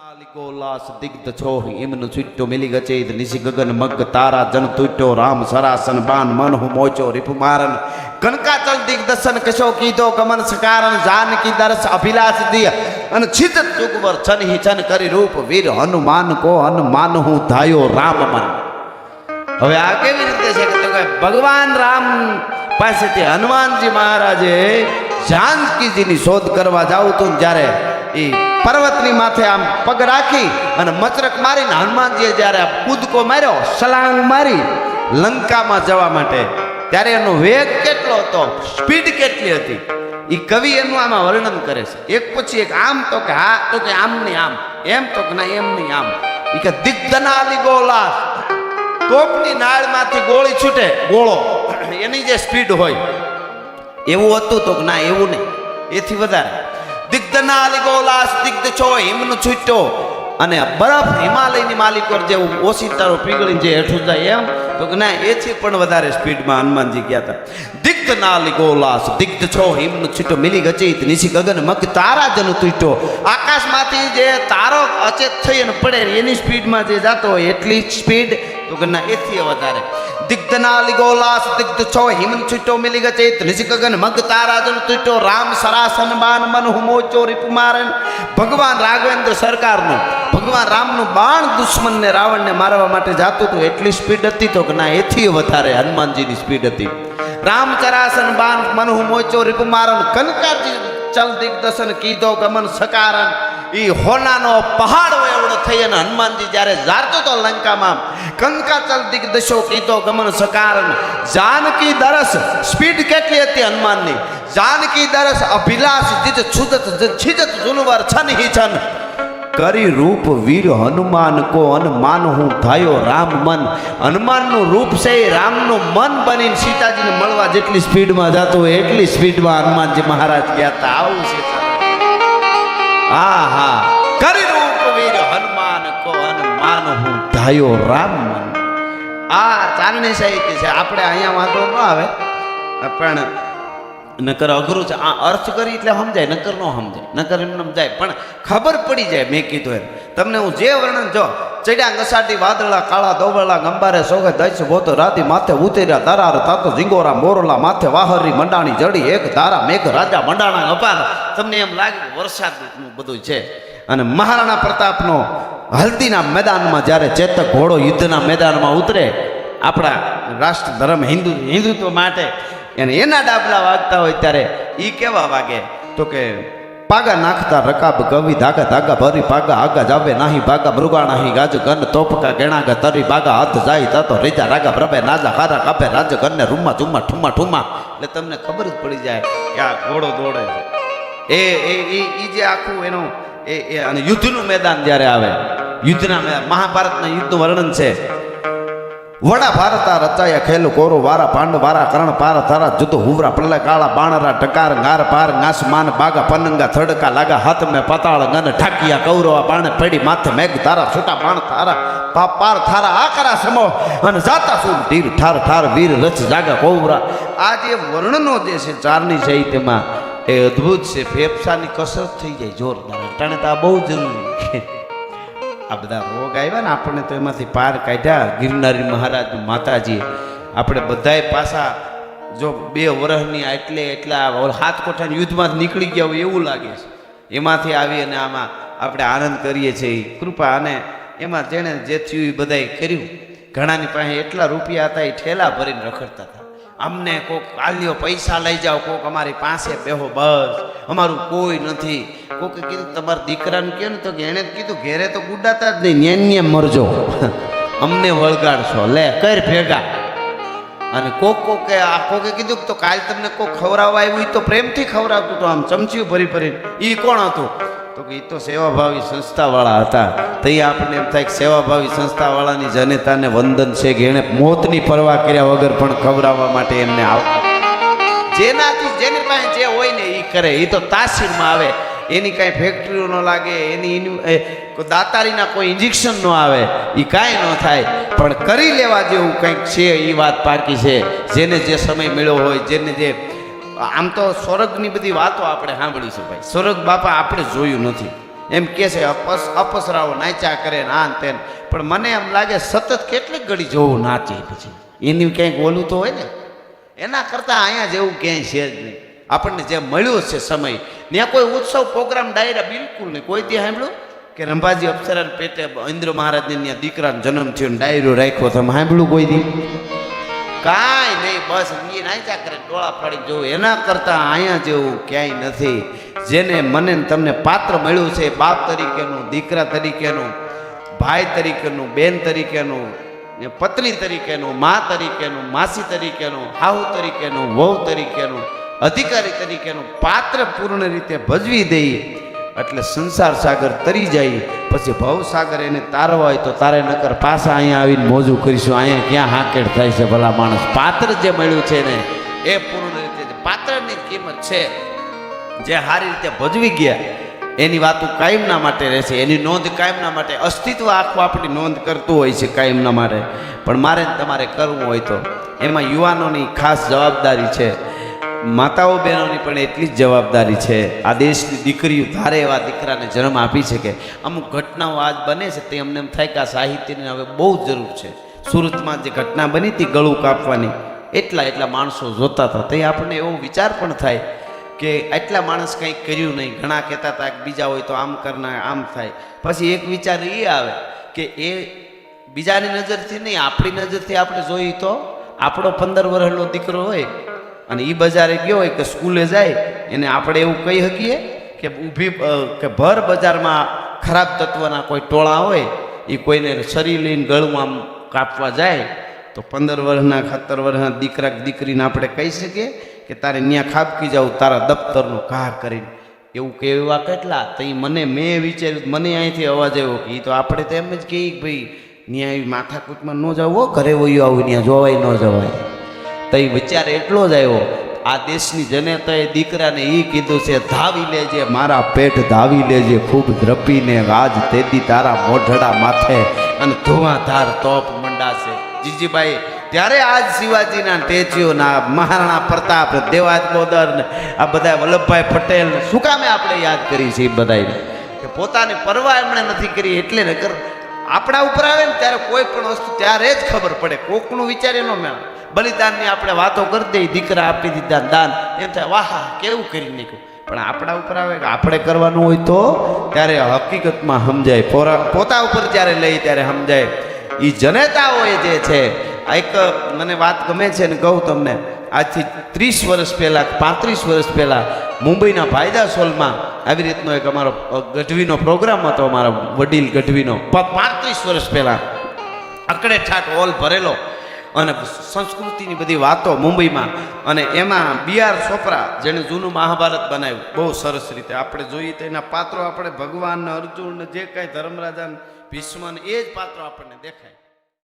लिकोलास दिग्ध छो इमन छुट्टो मिली गचेत निशि गगन मग तारा जन तुट्टो राम सरासन बान मन हु मोचो रिपु मारन कनकाचल दिग्दर्शन कशो कीधो गमन सकारन जान की दरस अभिलाष दिय अन छित चुकवर छन ही छन करी रूप वीर हनुमान को हनुमान हूँ धायो राम मन। હવે આ કેવી રીતે છે કે ભગવાન રામ પાસેથી હનુમાનજી મહારાજે જાનકીજીની શોધ કરવા જાવ તો જ્યારે એ પર્વતની માથે આમ પગ રાખી અને મચરક મારીને હનુમાનજીએ જ્યારે કૂદકો માર્યો સલાંગ મારી લંકામાં જવા માટે ત્યારે એનો વેગ કેટલો હતો, સ્પીડ કેટલી હતી એ કવિ એનું આમાં વર્ણન કરે છે એક પછી એક. આમ તો કે હા તો કે આમ નહીં આમ, એમ તો કે ના એમ નહીં આમ. એ કે દિગ્ધનાલી ગોલા તોપની નાળમાંથી ગોળી છૂટે ગોળો એની જે સ્પીડ હોય એવું હતું તો ના એવું નહીં, એથી વધારે. દિગ્ધનાલી ગોલાસ દિગ્ધ છો હિમનો છૂટ્યો અને બરફ હિમાલયની માલિક પર જેવું ઓસીતારો પીગળીને જે હેઠું જાય એમ તો કે ના એથી પણ વધારે સ્પીડમાં હનુમાનજી ગયા હતા. દિગ્ધનાલી ગોલાસ દિગ્ધ છો હિમનો છૂટ્યો મિલી ગચિત નિશી ગગન મગ તારા જન તૂટ્યો. આકાશમાંથી જે તારો અચેત થઈ અને પડે એની સ્પીડમાં જે જતો હોય એટલી સ્પીડ તો કે ના એથી વધારે. દિગ્ધનાલી ગોલાસ દિગ્ધ છો હિમન છૂટ્યો મિલી ગચિત નિશી ગગન મગ તારા જન તૂટ્યો રામ સરાસન બાન મન હુ મોચો રીપુ મારન. ભગવાન રાઘવેન્દ્ર સરકારનું ભગવાન રામનું બાણ દુશ્મનને રાવણને મારવા માટે જાતું હતું એટલી સ્પીડ હતી તો કે ના એથી વધારે હનુમાનજીની સ્પીડ હતી. રામ ચરાસન બાન મન હુ મોચો રીપુ મારન કનકાજી ચલ દિગ્દર્શન કીધો ગમન સકારન. એ હોનાનો પહાડ હોય એવડો થઈ અને હનુમાનજી જ્યારે જાતો તો લંકામાં કંકાચલ દિગ્દશો કીધો ગમન સકારન. જાનકી દરસ સ્પીડ કેટલી હતી હનુમાનની, જાનકી દરસ અભિલાષ જીત છુદત છિજત જુનવર છન હી છન કરી રૂપ વીર હનુમાન કો હનુમાન હું થાયો રામ મન. હનુમાનનું રૂપ છે એ રામનું મન બનીને સીતાજીને મળવા જેટલી સ્પીડમાં જતો હોય એટલી સ્પીડમાં હનુમાનજી મહારાજ ગયા હતા. આવું છે હા હા કરી રૂપ વીર હનુમાન કો હનુમાન હું ધાયો રામ મન. આ ચારણી સાહિત્ય છે, આપણે અહીંયા વાંધો ન આવે પણ નકર અઘરું છે. આ અર્થ કરી એટલે સમજાય, નકર ન સમજાય, નકર એમને સમજાય પણ ખબર પડી જાય. મેં કીધું એમ તમને હું જે વર્ણન જો ચડ્યા ઘસાટી વાદળા કાળા દોબળા ગંબારે સોગે દૈસ બોતો રાતી માથે ઉતર્યા દરાર તાતો ઝીંગોરા મોરલા માથે વાહરી મંડાણી જડી એક ધારા મેઘ રાજા મંડાણા અપાર. તમને એમ લાગે વરસાદનું બધું છે. અને મહારાણા પ્રતાપનો હલ્દીના મેદાનમાં જ્યારે ચેતક ઘોડો યુદ્ધના મેદાનમાં ઉતરે આપણા રાષ્ટ્ર ધર્મ હિન્દુત્વ માટે અને એના ડાબલા વાગતા હોય ત્યારે એ કેવા વાગે તો કે પાગા નાખતા રકાબ કવિ ધાગા ધાગા ભરી પાગા આગા જાવે નાહી ભાગા મૃગા નાહી ગાજ ગન તોપકા ગેણાગા તરી બાગા હાથ જાય તાતો રેજા રાગા પ્રભે નાજા હારા કાપે રાજ ગનને રૂમા ચુમા ઠુમા ઠુમા. એટલે તમને ખબર જ પડી જાય કે આ ઘોડો દોડે છે. એ જે આખું એનું એ અને યુદ્ધનું મેદાન જ્યારે આવે યુદ્ધના મહાભારતના યુદ્ધનું વર્ણન છે. વડા ભારતા રચાયા ખેલ કોરો વારા પાંડ વારા કરણ પાર તારા જુદો હુવરા પ્રલય કાળા બાણરા ટકાર ગાર પાર નાસ માન બાગા પનંગા થડકા લાગા હાથ મેં પતાળ ગન ઠાકિયા કૌરવા બાણે પડી માથે મેઘ તારા છૂટા બાણ તારા પાર થારા આકરા સમો અને જાતા સુર તીર ઠાર ઠાર વીર રચ જાગા કૌરા. આ જે વર્ણનો જે છે ચારની છે તેમાં એ અદ્ભુત છે. ફેફસાની કસરત થઈ જાય જોરદાર. અટાણે તો આ બહુ જરૂરી. આ બધા રોગ આવ્યા ને આપણને તો એમાંથી પાર કાઢ્યા ગિરનારી મહારાજ માતાજી. આપણે બધાય પાછા જો 2 વર્ષની એટલા હાથકોઠાની યુદ્ધમાં નીકળી ગયા હોય એવું લાગે છે. એમાંથી આવી અને આમાં આપણે આનંદ કરીએ છીએ કૃપા. અને એમાં જેણે જે થયું એ બધાએ કર્યું. ઘણાની પાસે એટલા રૂપિયા હતા એ ઠેલા ભરીને રખડતા હતા. અમને કોક આલ્યો પૈસા લઈ જાઓ, કોક અમારી પાસે બેહો, બસ અમારું કોઈ નથી. કોકે કીધું તમારા દીકરાને કહે ને તો કે એણે કીધું ઘેરે તો ગુડાતા જ નહીં, ન્યા મરજો, અમને વળગાડશો, લે કર ભેગા. અને કોકે કીધું તો કાલ તમને કોક ખવડાવવા આવ્યું તો પ્રેમથી ખવડાવતું તો આમ ચમચીઓ ભરી ભરીને. એ કોણ હતું તો કે એ તો સેવાભાવી સંસ્થાવાળા હતા. તો એ આપણને એમ થાય કે સેવાભાવી સંસ્થાવાળાની જનતાને વંદન છે કે એણે મોતની પરવા કર્યા વગર પણ ખવડાવવા માટે એમને આવતા. જેનાથી જેની પાસે જે હોય ને એ કરે. એ તો તાસીરમાં આવે, એની કાંઈ ફેક્ટરીઓ ન લાગે, એની દાતારીના કોઈ ઇન્જેક્શન ન આવે, એ કાંઈ ન થાય. પણ કરી લેવા જેવું કંઈક છે એ વાત પાકી છે. જેને જે સમય મળ્યો હોય, જેને જે આમ તો સ્વર્ગની બધી વાતો આપણે સાંભળી છે ભાઈ. સ્વર્ગ બાપા આપણે જોયું નથી. એમ કહે છે અપસરાઓ નાચ્યા કરે ને આ ને તે. પણ મને એમ લાગે સતત કેટલીક ઘડી જોવું નાચે પછી એની કંઈક ઓલું તો હોય ને. એના કરતાં અહીંયા જેવું ક્યાંય છે જ નહીં. આપણને જે મળ્યો છે સમય, ત્યાં કોઈ ઉત્સવ પ્રોગ્રામ ડાયરા બિલકુલ નહીં. કોઈ ત્યાં સાંભળ્યું કે રંભાજી અપ્સરાને પેટે ઇન્દ્ર મહારાજને ત્યાં દીકરાનો જન્મ થયો ને ડાયરો રાખ્યો? તમે સાંભળ્યું કોઈ દી? કાંઈ નહીં. બસ એ નાચ્યા કરે, ડોળા ફાડી જોવું. એના કરતાં અહીંયા જેવું ક્યાંય નથી. જેને મને તમને પાત્ર મળ્યું છે, બાપ તરીકેનું, દીકરા તરીકેનું, ભાઈ તરીકેનું, બેન તરીકેનું, પત્ની તરીકેનું, મા તરીકેનું, માસી તરીકેનું, હાહુ તરીકેનું, વહુ તરીકેનું, અધિકારી તરીકેનું પાત્ર પૂર્ણ રીતે ભજવી દઈએ એટલે સંસાર સાગર તરી જાય. પછી ભવસાગર એને તારવા હોય તો તારે નકર પાછા અહીંયા આવીને મોજું કરીશું. અહીંયા ક્યાં હાકેડ થાય છે ભલા માણસ? પાત્ર જે મળ્યું છે ને એ પૂર્ણ રીતે પાત્રની કિંમત છે. જે સારી રીતે ભજવી ગયા એની વાતો કાયમના માટે રહેશે, એની નોંધ કાયમના માટે. અસ્તિત્વ આખું આપણી નોંધ કરતું હોય છે કાયમના માટે. પણ મારે તમારે કરવું હોય તો એમાં યુવાનોની ખાસ જવાબદારી છે, માતાઓ બહેનોની પણ એટલી જ જવાબદારી છે. આ દેશની દીકરીઓ ધારે એવા દીકરાને જન્મ આપી શકે. અમુક ઘટનાઓ આજ બને છે તે અમને એમ થાય કે આ સાહિત્યની હવે બહુ જરૂર છે. સુરતમાં જે ઘટના બની હતી ગળું કાપવાની, એટલા માણસો જોતા હતા. તે આપણને એવો વિચાર પણ થાય કે એટલા માણસ કંઈક કર્યું નહીં. ઘણા કહેતા હતા કે બીજા હોય તો આમ કરના આમ થાય. પછી એક વિચાર એ આવે કે એ બીજાની નજરથી નહીં, આપણી નજરથી આપણે જોઈએ તો આપણો 15 વર્ષનો દીકરો હોય અને એ બજારે ગયો હોય કે સ્કૂલે જાય, એને આપણે એવું કહી શકીએ કે ઊભી કે ભર બજારમાં ખરાબ તત્વના કોઈ ટોળા હોય એ કોઈને શરીર લઈને ગળું આમ કાપવા જાય તો 15 વર્ષના 17 વર્ષના દીકરા દીકરીને આપણે કહી શકીએ કે તારે ત્યાં ખાબકી જાવ તારા દફતરનો ઘા કરીને? એવું કે એવા કેટલા. તો મેં વિચાર્યું, મને અહીંથી અવાજ આવ્યો કે એ તો આપણે તો એમ જ કહીએ કે ભાઈ ત્યાં માથાકૂટમાં ન જવું, ઘરે વયું આવું, ત્યાં જોવાય ન જવાય. તો એ વિચાર એટલો જ આવ્યો. આ દેશની જનતાએ દીકરાને એ કીધું છે, ધાવી લેજે મારા પેટ ધાવી લેજે ખૂબ ધ્રપીને, આજ તેદી તારા મોઢડા માથે અને ધુઆધાર તોપ મંડાશે. જીજીભાઈ ત્યારે આજ શિવાજીના ટેચીઓના, મહારાણા પ્રતાપ, દેવાજ બોદર ને આ બધા વલ્લભભાઈ પટેલ શું કામે આપણે યાદ કરી છે? એ બધાને કે પોતાની પરવા એમણે નથી કરી. એટલે નકર આપણા ઉપર આવે ને ત્યારે કોઈ પણ વસ્તુ ત્યારે જ ખબર પડે. કોકનું વિચારે ન મેં બલિદાનની આપણે વાતો કરી દઈએ, દીકરા આપી દીધા દાન, એમ થાય વાહ કેવું કરી નાખ્યું. પણ આપણા ઉપર આવે કે આપણે કરવાનું હોય તો ત્યારે હકીકતમાં સમજાય. પોતા ઉપર જ્યારે લઈ ત્યારે સમજાય. એ જનેતાઓએ જે છે, એક મને વાત ગમે છે ને કહું તમને, આજથી 30 વર્ષ પહેલાં 35 વર્ષ પહેલાં મુંબઈના ભાઈદાસ હોલમાં આવી રીતનો એક અમારો ગઢવીનો પ્રોગ્રામ હતો, અમારા વડીલ ગઢવીનો. 35 વર્ષ પહેલાં અકડે ઠાટ હોલ ભરેલો અને સંસ્કૃતિની બધી વાતો મુંબઈમાં. અને એમાં B.R. ચોપરા જેણે જૂનું મહાભારત બનાવ્યું બહુ સરસ રીતે. આપણે જોઈએ તો એના પાત્રો આપણે ભગવાન, અર્જુન, જે કાંઈ ધર્મરાજા, ભીષ્મ, એ જ પાત્રો આપણને દેખાય.